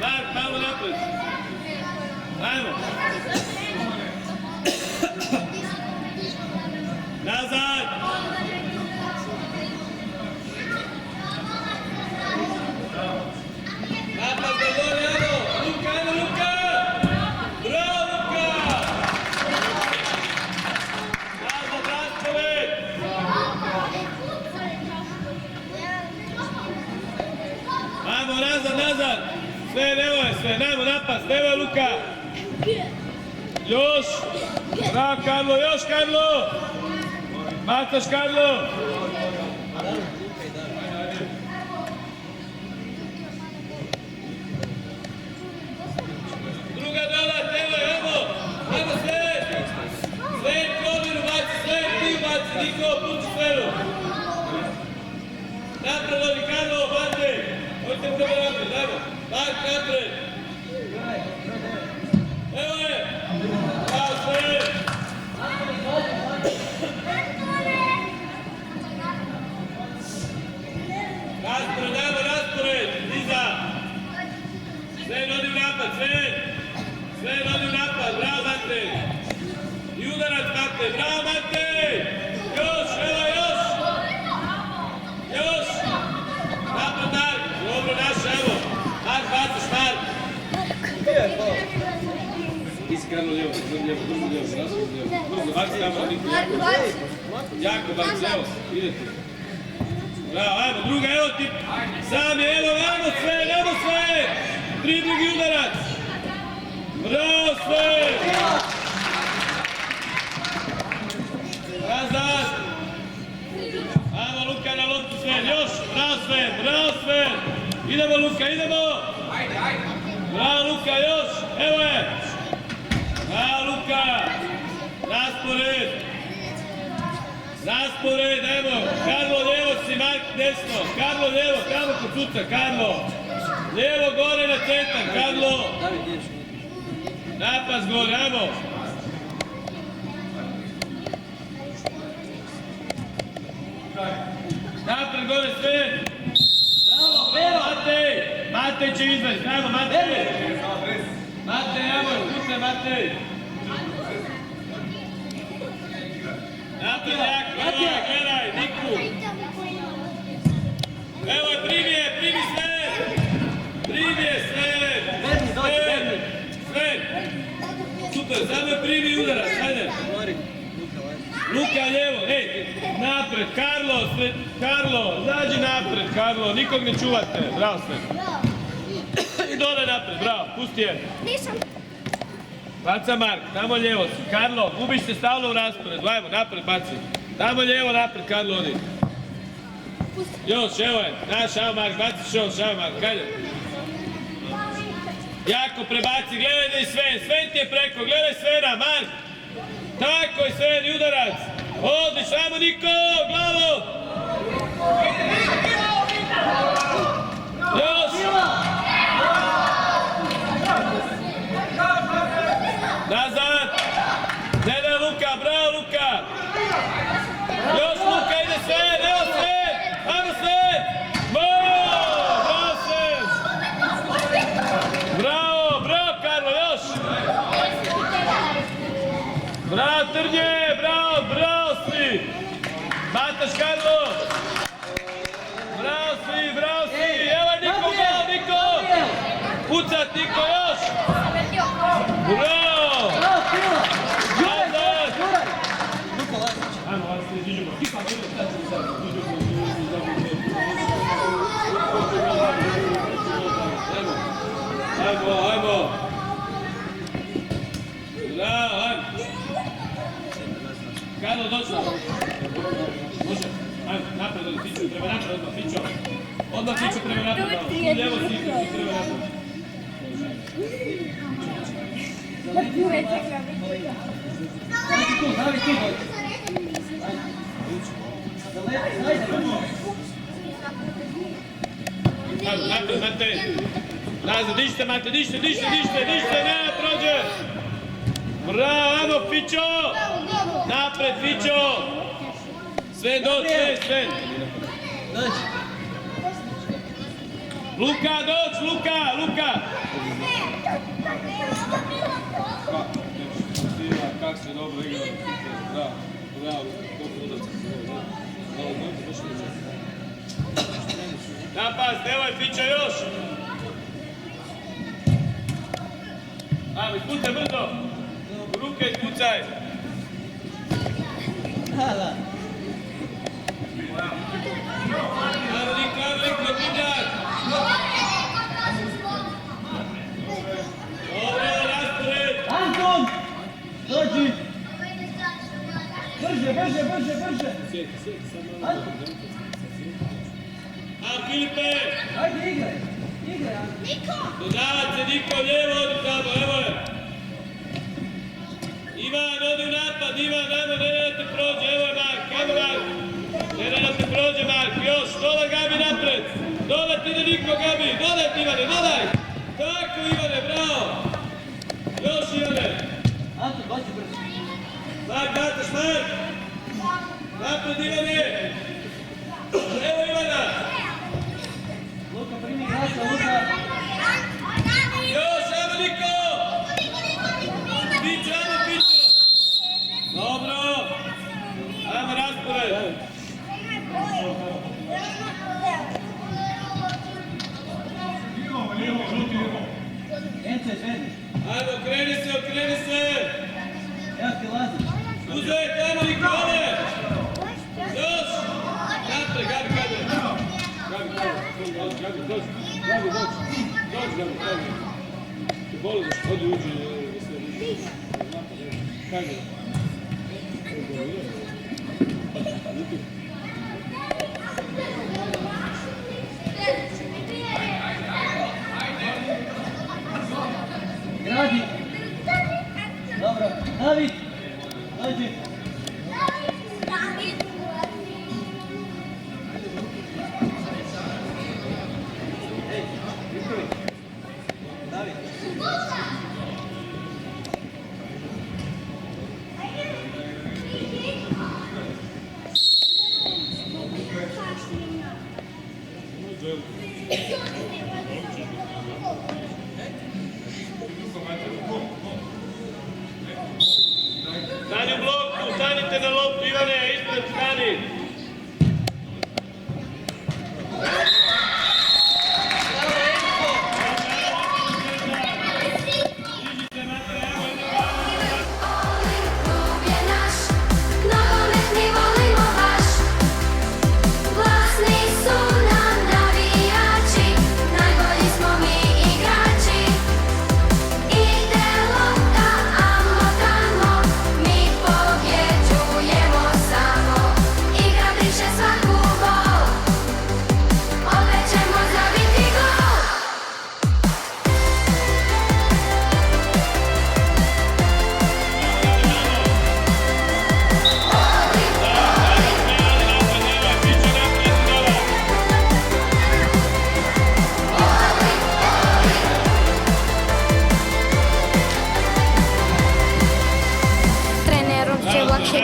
Mark, malo napred. Ajmo. Nazad. Napad za gore, ajmo. Luka, ajmo, Luka. Bravo, Luka. Nazad, raspored. Ajmo, nazad. Sve, nemoj sve, najmo napad, nemoj Luka. Još. Bravo, Karlo, još Karlo. Mataš, Karlo. Druga dola, nemoj, ajmo. Ajmo sve. Sve, Koviru baci, sve, ti baci, Niko, pući sveru. Napred, oni, Karlo, bande. Možete prvo napred, ajmo. Mark, napred. Evo je. Bravo, sve. Raspored, ajmo, raspored. Iza. Sve, rodi u napad, sve. Sve, rodi u napad. Bravo, Matej. I udarac, Matej. Bravo, Matej. Još, evo, još. Još. Napad, Mark. Dobro, naša, evo. Mark, baciš, Mark. Iskreno lijevo, brzo lijevo, raspored lijevo. Brzo, baci tamo, jako baci, evo, idete. Bravo, ajmo, druga, evo ti. Sam je, evo, ajmo sve. Dribling i udarac. Bravo, sve. Nazad. Ajmo, Luka, na loptu, sve. Još, bravo, sve. Idemo, Luka, idemo. Bravo, Luka, još. Evo je. Bravo, Luka. Raspored, evo. Karlo, lijevo si, Mark, desno. Karlo, lijevo, Karlo kucuca, Karlo. Lijevo, gore na centar, Karlo. Napas gore, ajmo. Napred gore, sve. Bravo, Pero. Matej će izvesti, ajmo, Matej. Matej, ajmo, kucaj, Matej. Napred, jako, gledaj, Niku. Evo je, primi sve. Sve. Super, samo je primi udarac, ajde. Luka lijevo, ej, napred, Karlo, zađi napred, Karlo, nikog ne čuvate, bravo sve. I dole napred, bravo, pusti je. Baca Mark, tamo lijevo si, Karlo, gubiš se stalno u rasporedu, ajmo, napred baci. Tamo lijevo napred, Karlo, odi. Još, evo je, naš, evo Mark, baciš još, evo Mark, ajde. Jako prebaci, gledaj i Sven ti je preko, gledaj Svena, Mark. Tako je Sven i udarac. Odlično, ajmo Niko, glavo. Još. Nazad. Gledaj Luka, bravo Luka. Još Luka, ide Sven, evo Sven. Ajmo Sven. Bravo Sven. Bravo Karlo, još. Bravo Trnje, bravo svi. Mataš Karlo. Bravo svi. Evo Niko, Niko. Pucat Niko, još. Bravo. Nazad. Ajmo. Bravo, ajmo. Karlo, došla. Može. Ajmo, napred, Fiću, treba napred odmah, Fićo. Odmah Fiću treba napred, bravo. Lijevo si, treba napred. Ajmo, napred, Matej. Nazad, dište, Matej, dište, ne, prođe. Bravo, ajmo, Fićo. Napred, Fićo. Sven, dođi, Sven. Luka, dođi, Luka. Fića, još! Ajmo, ispucaj brzo! U ruke ispucaj! Ajmo, Niko, ne pinjak! Dobro, raspored! Anton! Dođi! Brže! Sjeti, samo malo. A, Filipe! Ajde, igraj, Anton. Dodavat se Niko, lijevo, odi tamo, evo je! Ivan, odi u napad, Ivan, ajmo, ne da te prođe, evo je Mark, ajmo Mark! Ne da te prođe Mark, još, dodaj Gabi napred! Dodaj ti da Niko, Gabi, dodaj ti Ivane, dodaj! Tako Ivane, bravo! Još Ivane! Anton, dođi brzo. Mark, dataš Mark! Napred Ivane! Evo Ivana! Luka, primi igrača, Luka. Još, ajmo Niko! Piću, ajmo Piću! Dobro! Ajmo raspored! Ence, ženi. Ajmo, okreni se! Evo ti Lazić. Uzet, ajmo Niko, ove! Još! Napred, Gabi! Gabi, dođi! Te boli da odi uđi Gabi. Gradi. Dobro. David. Dođi. David. Stani u bloku, stanite na loptu, Ivane, ispred stani!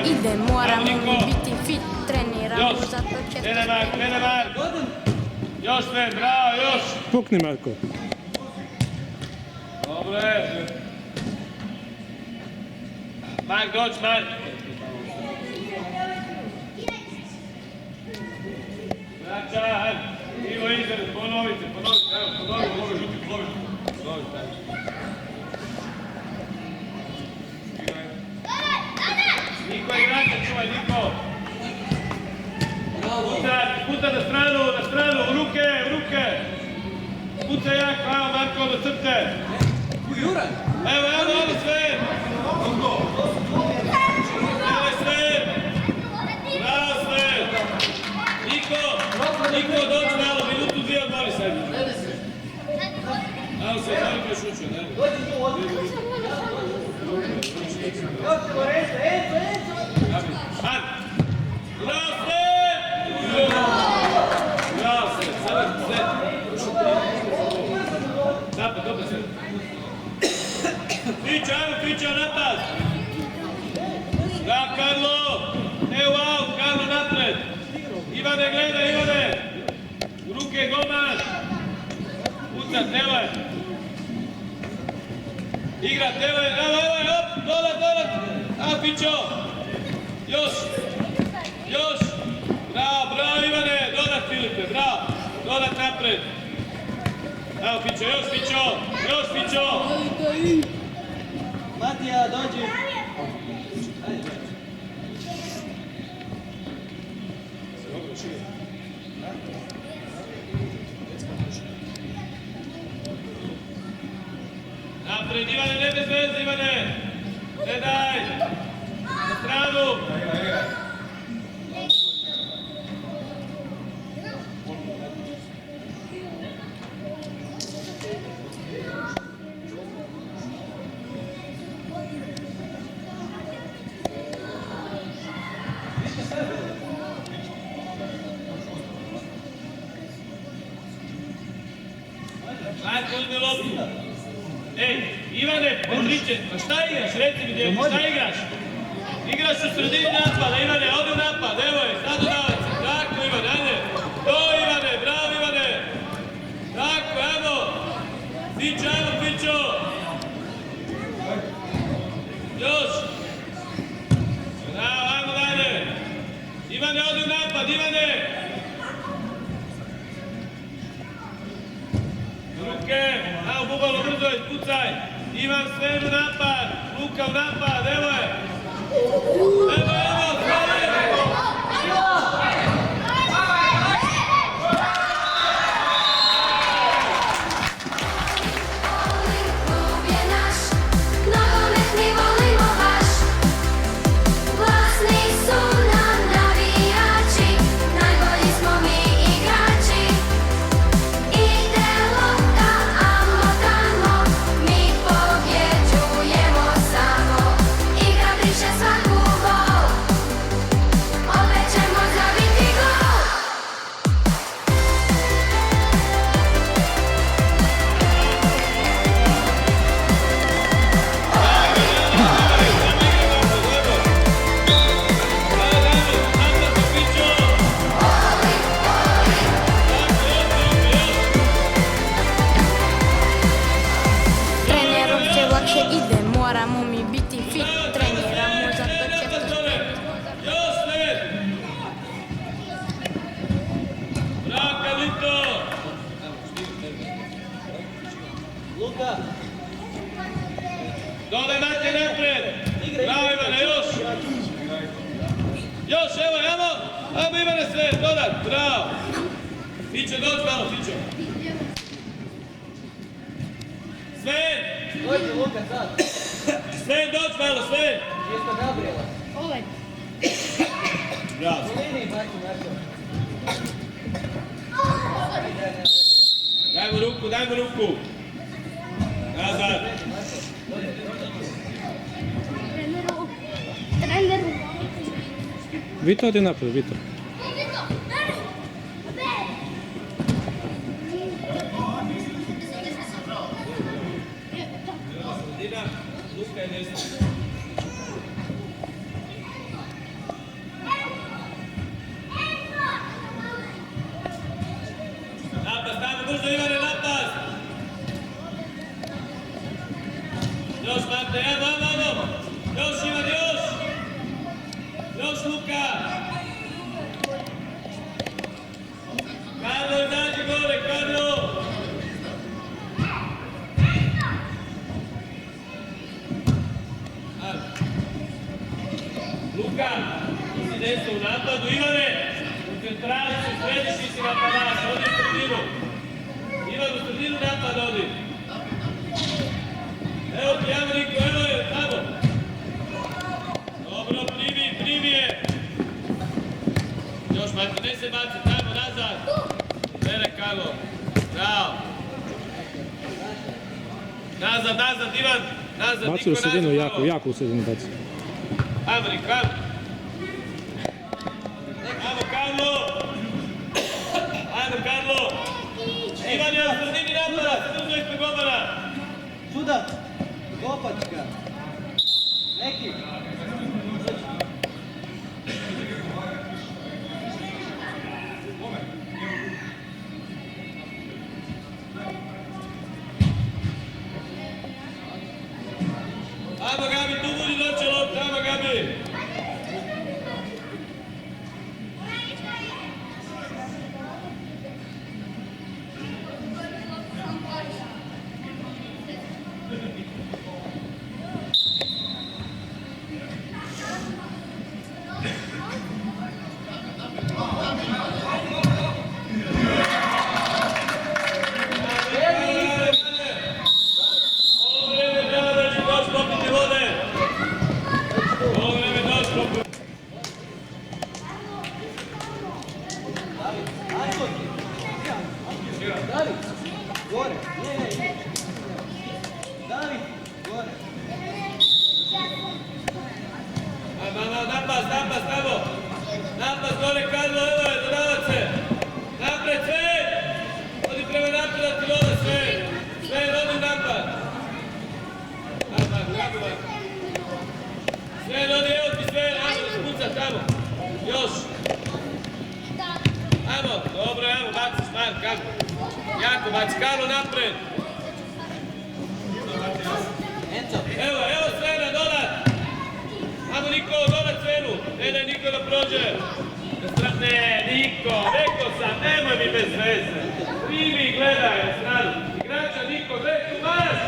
Ide, moramo biti fit, treniramo, zato će... Krene Mark! Još Sven, bravo, još! Pukni Marko. Dobro je! Mark, dođi, Mark! Vraća, Ivo izred, ponovite, evo, ponovite. Niko igrače, čuvaj, Niko! Puta na stranu, u ruke! Puca jako, evo Marko, do crte! Evo sve! Evo sve! Bravo sve! Niko, dođi malo, minutu dvije odmori sad. Evo se, Marko je šučio, ne? Mark! Bravo se! Sada se! Napad, dobro se! Fića, napad! Bravo, Karlo! Evo out, Karlo napred! Ivane, gledaj, Ivane! U ruke, golman! Pucat, Nevaj! Igrat, Nevaj, hop! Dole! A, Fićo! Još! Bravo, Ivane! Dodat, Filipe, bravo! Dodat napred! Evo Fićo, još Fićo! Matija, dođi. Ajde. Napred, Ivane, ne bez veze, Ivane! Ne daj! Na stranu! Ajde, uzmi loptu! Ej, Ivane, Petriće, pa šta igraš? Reci mi dječko, šta igraš? Igraš u sredini napada, Ivane, odi u napad, evo je, sad udavac se, tako Ivane, ajde! To Ivane, bravo Ivane! Tako, evo! Fićo, evo Fićo! Još! Bravo, ajmo dalje! Ivane, odi u napad, Ivane! Ruke, evo Bubalo, brzo ispucaj! Ivan Sven u napad, Luka u napad, evo je! Evo, Sven! Luka! Dole Matija naprijed! Bravo Ivane, još! Još, evo, ajmo Ivane sve, dodat, bravo! Fićo, dođi malo, Fićo! Sven! Dođi Luka sad! Sven, dođi malo, Sven! Čisto Gabriela! Ovaj. Bravo! U liniji, Marko. Dajmo ruku! Nazad! Vito, odi napred, Vito. Sredina, Luka je desna. Napad, stavimo brzo Ivane, napad! Još Mate, evo! Još Ivan, još! Još Luka! Karlo, izađi gore, Karlo! Luka, ti si desno u napadu, Ivane! Koncentrali su, središnji si napadaš, odi u sredinu! Ivan u sredinu napad odi! Evo ti, evo Niko, evo je, tamo! Dobro, primi je! Još Mati, ne se baci, tamo, nazad! Bere Karlo, bravo! Nazad, Ivan! Nazad, Baci u Niko, sredinu, nazad, jako u sredinu baci. Ajmo, Niko, ajmo! Ajmo, Karlo! Ajmo, Karlo! Ivan je u sredini napada, brzo ispred golmana! Suda! Kopačka! Neki! Ajmo Gabi, tu budi doće lopta, ajmo Gabi! baci, Karlo napred. Enzo. Evo Svena, dodat. Ajmo Niko, dodat Svenu. Ne, Niko da prođe. Ne, Niko, rekao sam, nemoj mi bez veze. Primi, gledaj, stranu. Igrača Niko, gledaj tu, marš!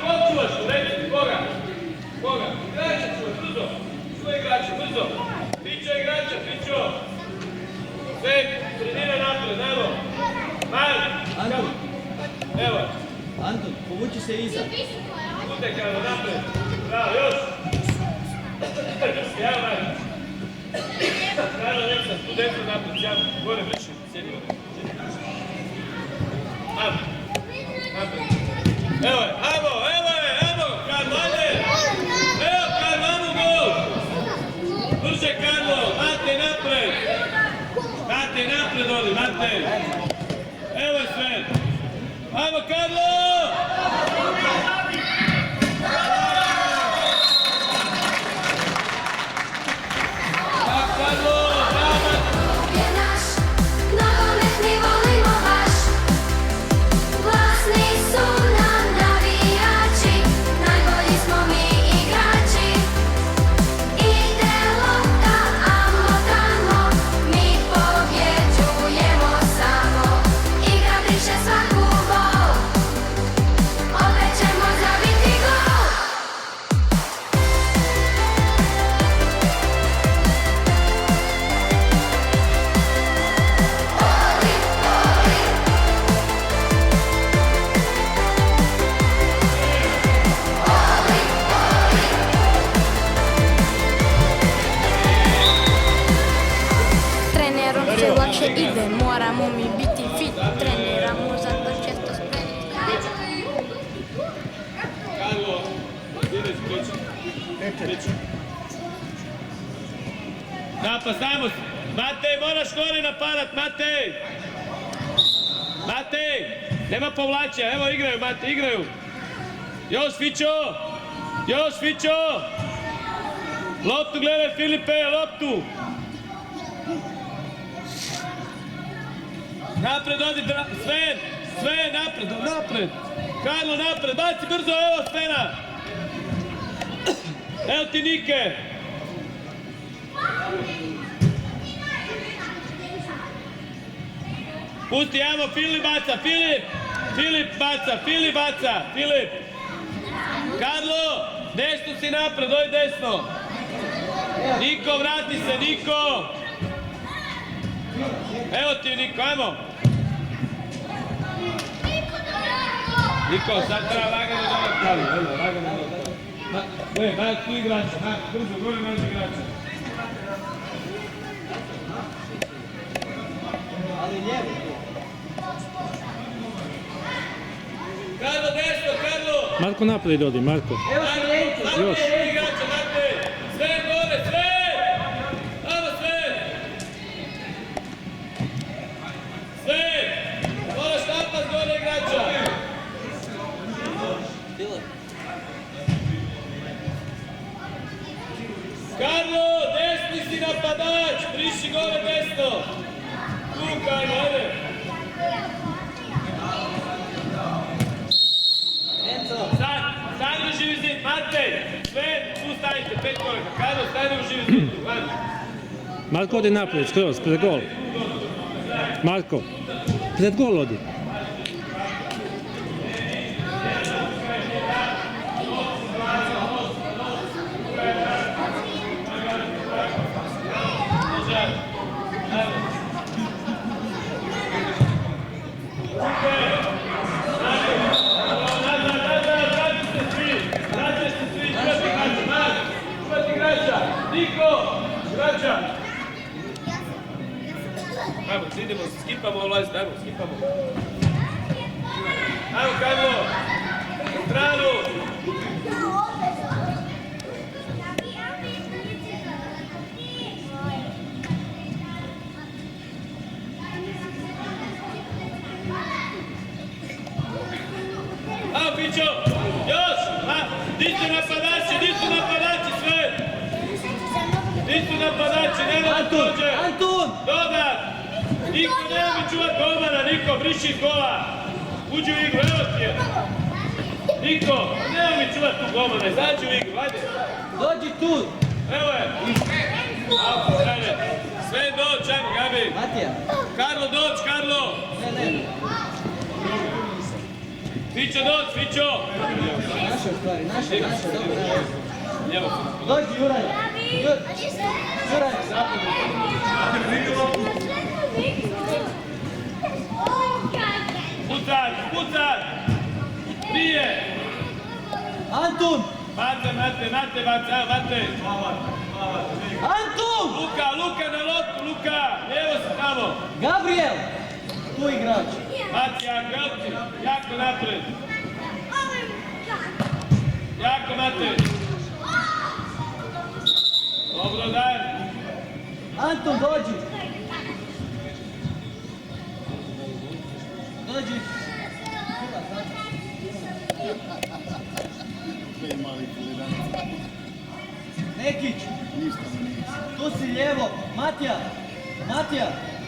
Ko čuvaš tu, reci, koga? Igrača čuvaš, brzo. Čuvaj igrača, brzo. Pićo igrača, pićo. Sve, sredina napred, evo. Antun. Evo. Antun, povuči se iza. Bude Karlo, napred. Bravo, još. Evo, Marko. Karlo, nek sam, tu desno napred, sjavno. Gore, vrši, sjedi gore. Napred. Evo je, ajmo, Karlo, ajde. Evo, Karlo, ajmo gol. Brže, Karlo, Mate, napred. Oli, Mate. Evo je sve. Ajmo, Karlo. Lakše ide, moramo mi biti fit, treniramo zato često spremni. Karlo, ideš priče. Napad, stavimo se. Matej, moraš gore napadat, Matej! Nema povlačenja, evo igraju, Matej, igraju. Još Fićo! Loptu gledaj, Filipe, loptu! Napred, odi, Sven, napred! Karlo, napred, baci brzo, evo Svena! Evo ti Nike! Pusti, ajmo, Filip baca! Karlo, desno si napred, oj desno! Niko, vrati se, Niko! Evo ti Niko, ajmo! Niko, sad treba lagano dodat Karlo, evo, lagano dodat. Daj tu igrača, brzo, gore nađi igrača. Ali lijevo. Karlo, desno, Karlo! Marko naprijed odi, Marko. Evo ti Enzo. Još. Igrača, Mate! Sve gore, sve! Ajmo sve! Sve! Moraš napad gore igrača! Karlo, desni si napadač! Priši gore desno! Tu, Karlo, ajde! Stani u živi zid, Matej! Sve, tu stanite, 5 koraka. Karlo, stani u živi zid, ajde! Marko odi naprijed, skroz, pred gol. Marko, pred gol odi. Ajmo, idemo, skipamo ulaziti, ajmo, skipamo. Ajmo, Karlo! U stranu! Ajmo, Pićo! Još! Di su napadači, sve! Di su napadači, nema da prođe! Antun! Dobar! Niko, nema mi čuvat golmana, Niko, briši iz gola. Uđi u igru, evo ti je. Niko, nema mi čuvat tu golmana, izađi u igru, ajde. Dođi tu. Evo je. Sve doći, ajmo, Gabi. Matija. Karlo, doći, Karlo. Ne. Fićo, doći, Fićo. Naša stvari, naša, dobro. Evo. Dođi, Juraj. Juraj. Pucat. Prije. Antun. Mate, Mate. Antun! Luka na loptu, Luka. Evo se tamo. Gabriel. Tu igrač. Matija, jako napred. Jako Mate. Dobro, daj. Antun, dođi. Dođi. Nekić. Tu si lijevo. Matija.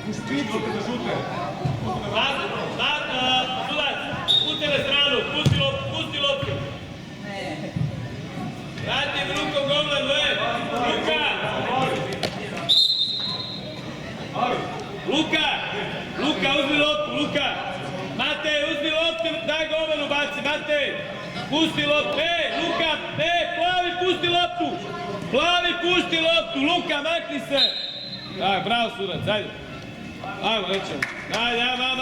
U špicu. Sulac, pusti na stranu, pusti loptu. Ne. Vrati mi rukom golman, Luka, uzmi loptu, Luka. Mate, uzmi loptu, daj golmanu baci, Mate. Pusti loptu, Luka, Plavi, pusti loptu, Luka, makni se. Tak, bravo Surac, ajde. Ajmo, nećemo. Ajde, man.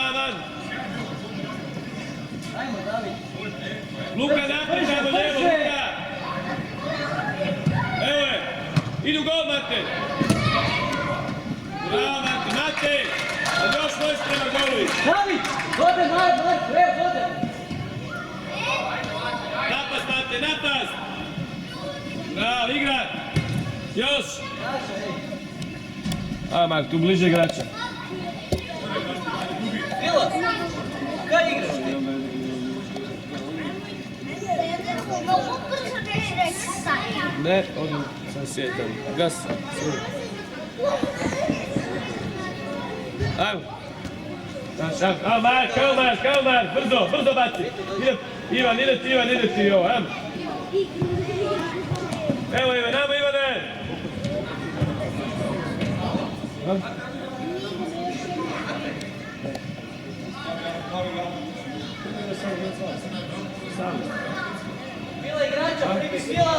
Ajmo, David. Luka, naprijed, ajmo lijevo, Luka. Evo je, idu gol, Mate. Bravo, Mate. Ali još možeš prema golu. David! Vode, vode! Napast, Mate, napast. Bravo, igra. Još. Mark, tu bliže igrača. Milo, kad igraš ti? Ne, ovdje sam sjetan. Gas. Ajmo. Kalmar, brzo baci. Ivan, ide ti ovo, ajmo. Evo Ivan, Ivane. Mila igrača, primi Mila!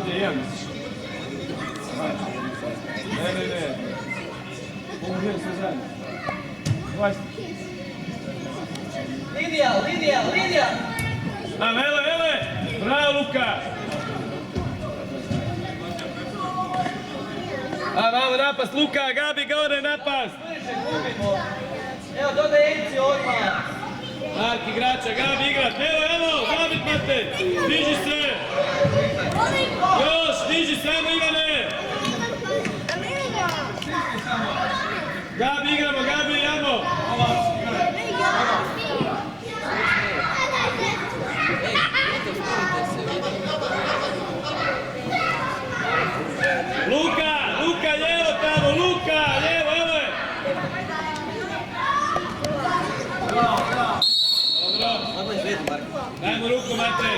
Gdje imam misliš? Ne. Ovo je sve zajedno. 20. Lidija! Evo je! Bravo, Luka! Vamo napast, Luka, Gabi, gore napast! Evo, dodaj Enci odmah! Mark igrača, Gabi igrat, evo, zabit Mate! Diži se! Još, diži se, ajmo Ivane! Gabi igramo, ajmo! Luka, lijevo tamo, lijevo, evo je! Dobro. Dajmo ruku, Mate.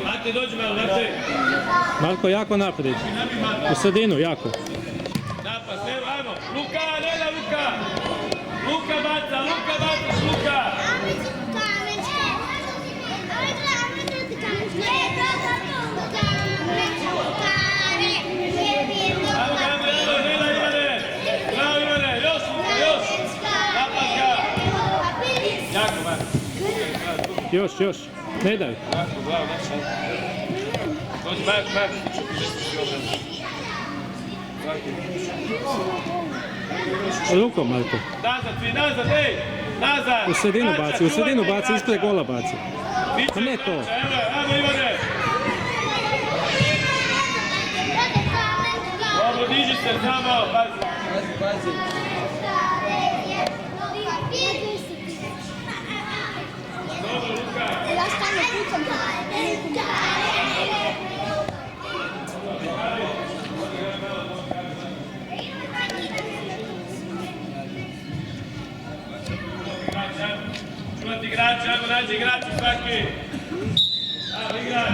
Mate, dođi malo, Mate. Marko, jako naprijed. U sredinu, jako. Napast, evo, ajmo. Luka, ne da Luka. Luka baca. Ajmo, Gabriel, ne da Ivane. Bravo, Ivane, još. Napast ga. Jako, Marko. Još. Ne daj. Jako, bravo, znači. Dođi, Marko. Rukom, Marko. Nazad! U sredinu baci, ispred gola baci. A ne to. Evo Ivane! Dobro, diži se, samo, pazi. Dobro, Luka! Ja stane pucam. Čuvati igrače, ajmo nađi igrače svaki. Ajmo igraj.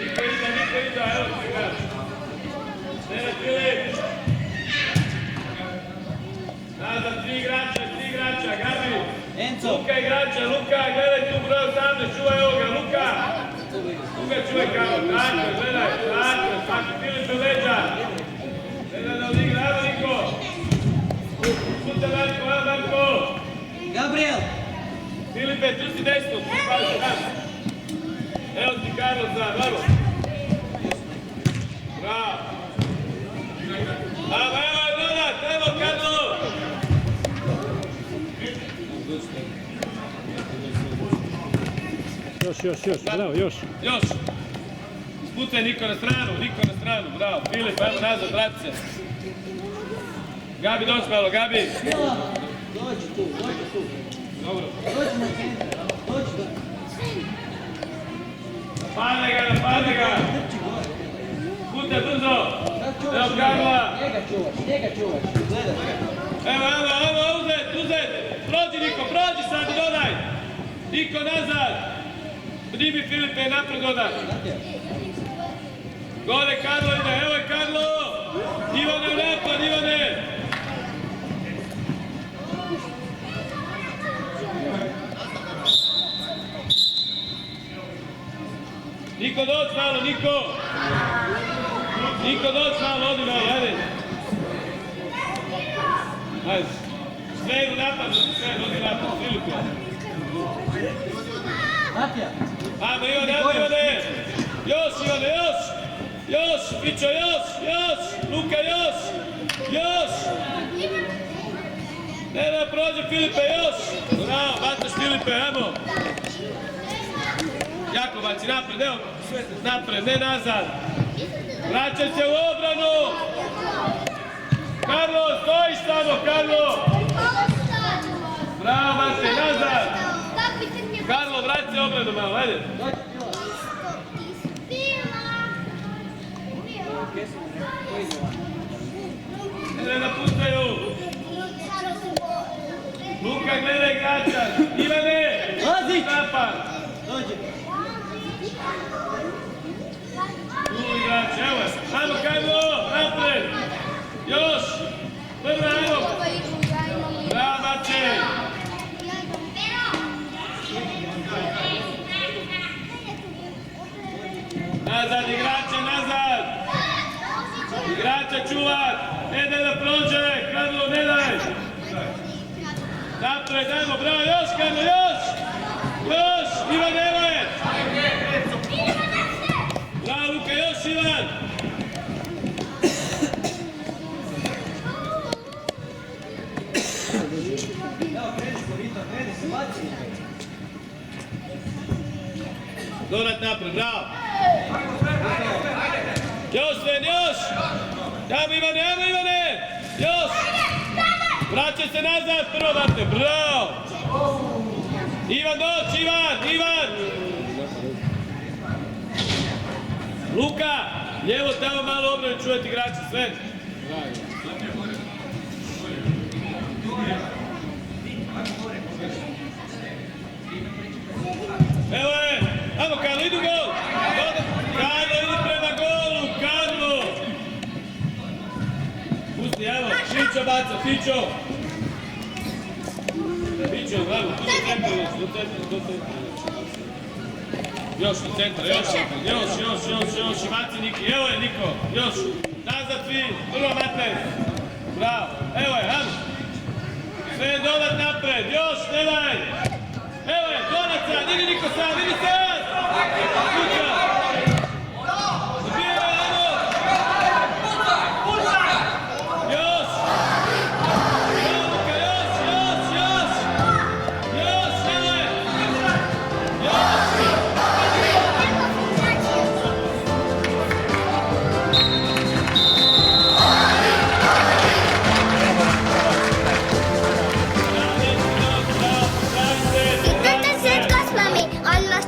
Niko ide, evo ti igrač. Nenad Filip. Nazad, tri igrača, Gabi. Enzo. Luka igrača, Luka, gledaj tu broj 18, čuvaj ovoga, Luka. Luka čuvaj kao, tako, gledaj, tako, svaki Filip u leđa. Gledaj da odigra, evo Niko. Puta Marko, evo Marko. Gabriel. Filipe, tu si desno, tu pali se nas. Evo ti Karlo za, bravo. Bravo. Bravo, evo je dodat, evo Karlo. Još, bravo, još. Još. Spucaj Niko na stranu, bravo. Filip, evo nazad, vrati se. Gabi, doći malo, Gabi. Dođi tu. Dobro. Dođi na centar. Dođi do... Napade ga. Putaj brzo. Evo Karla. Njega čuvaš. Gledaj. Evo, uzet. Prođi Niko, prođi sad i dodaj. Niko nazad. Primi Filipe, napred dodaj. Gore Karlo ide, evo je Karlo. Ivane u napad, Ivane. Niko doći malo, Niko doći malo, odi malo, ajde. Ajde. Sve idu napad, odi napad, Filipe. Matija. Ajmo Ivane. Još Ivane, još. Pićo, još. Luka, još. Ne da prođe Filipe, još. Bravo, bataš Filipe, ajmo. Jako baci napred, evo, napred, ne nazad. Vraćaj se u obranu. Karlo, stojiš tamo, Karlo. Bravo, Mate, nazad. Karlo, vrati se obranu malo, ajde. Ne napustaju. Luka, gledaj igrača. Ivane, Lazić. napad. Dođi. Tu igrač, evo je. Ajmo Karlo, napred. Još. Prva, evo. Bravo, Mačej. Nazad, nazad. Igrača čuvat. Ne daj da prođe. Karlo, ne daj. Napred, ajmo, bravo, još Karlo, još. Ivan, evo je. Bravo, Luka, još Ivan. Donat napred, bravo. Još, Sven, još. Ajmo Ivane. Još. Vraćaj se nazad, prvo Mate, bravo. Ivan, doći, Ivan. Luka, lijevo tamo malo obrane, čuvajte igrače, Sven. Evo je, ajmo Karlo, idu gol. Karlo, idi prema golu, Karlo. Pusti, evo, Fićo baca, Fićo, bravo, tu do centra. Još do centra, još, i baci Niki, evo je Niko, još. Nazad svi, prvo Mate. Bravo, evo je, ajmo. Sve dodat napred, još, ne daj. Evo je, donat sad, idi Niko sad, idi sad! Kuća! Zbijaj, ajmo! Još! Luka, još! Evo je! Još! Alla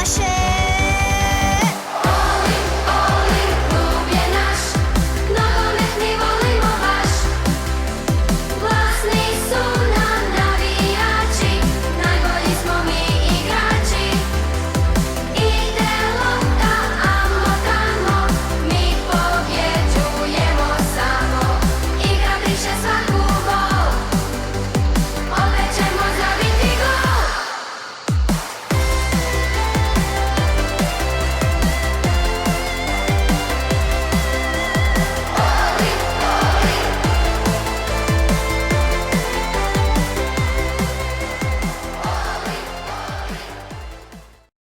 vaše